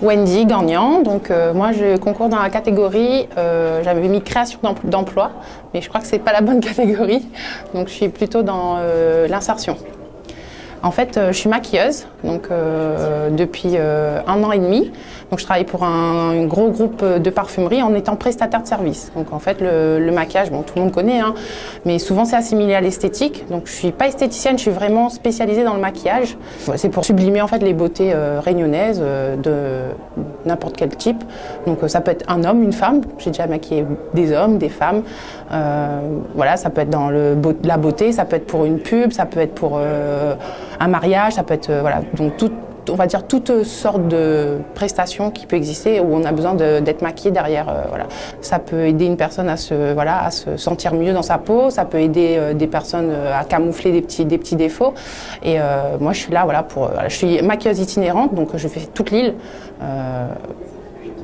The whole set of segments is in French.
Wendy Gagnan, donc moi je concours dans la catégorie, j'avais mis création d'emploi, mais je crois que c'est pas la bonne catégorie, donc je suis plutôt dans l'insertion. En fait, je suis maquilleuse donc, depuis 1 an et demi. Donc, je travaille pour un gros groupe de parfumerie en étant prestataire de service. Donc, en fait, le maquillage, bon, tout le monde connaît, hein, mais souvent c'est assimilé à l'esthétique. Donc, je suis pas esthéticienne, je suis vraiment spécialisée dans le maquillage. C'est pour sublimer en fait les beautés réunionnaises de n'importe quel type. Donc, ça peut être un homme, une femme. J'ai déjà maquillé des hommes, des femmes. Voilà, ça peut être dans la beauté, ça peut être pour une pub, ça peut être pour un mariage, ça peut être voilà, donc on va dire toutes sortes de prestations qui peuvent exister où on a besoin d'être maquillé derrière. Voilà. Ça peut aider une personne à se sentir mieux dans sa peau, ça peut aider des personnes à camoufler des petits défauts. Et moi je suis là voilà, je suis maquilleuse itinérante, donc je fais toute l'île.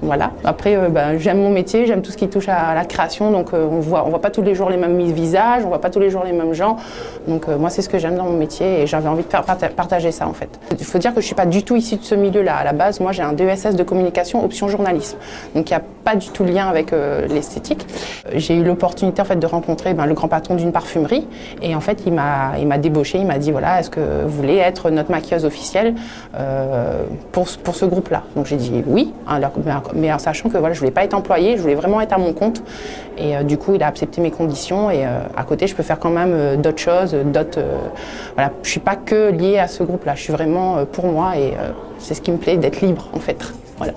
Voilà. Après, j'aime mon métier, j'aime tout ce qui touche à la création, donc on voit pas tous les jours les mêmes visages, on voit pas tous les jours les mêmes gens. Donc moi, c'est ce que j'aime dans mon métier et j'avais envie de partager ça en fait. Il faut dire que je suis pas du tout issue de ce milieu-là. À la base, moi, j'ai un DESS de communication option journalisme, donc il n'y a pas du tout lien avec l'esthétique. J'ai eu l'opportunité en fait de rencontrer le grand patron d'une parfumerie et en fait, il m'a débauché, il m'a dit voilà, est-ce que vous voulez être notre maquilleuse officielle pour ce groupe-là? Donc j'ai dit oui. Mais en sachant que voilà, je voulais pas être employée, je voulais vraiment être à mon compte. Et du coup, il a accepté mes conditions. Et à côté, je peux faire quand même d'autres choses, voilà, je suis pas que liée à ce groupe-là. Je suis vraiment pour moi et c'est ce qui me plaît d'être libre en fait. Voilà.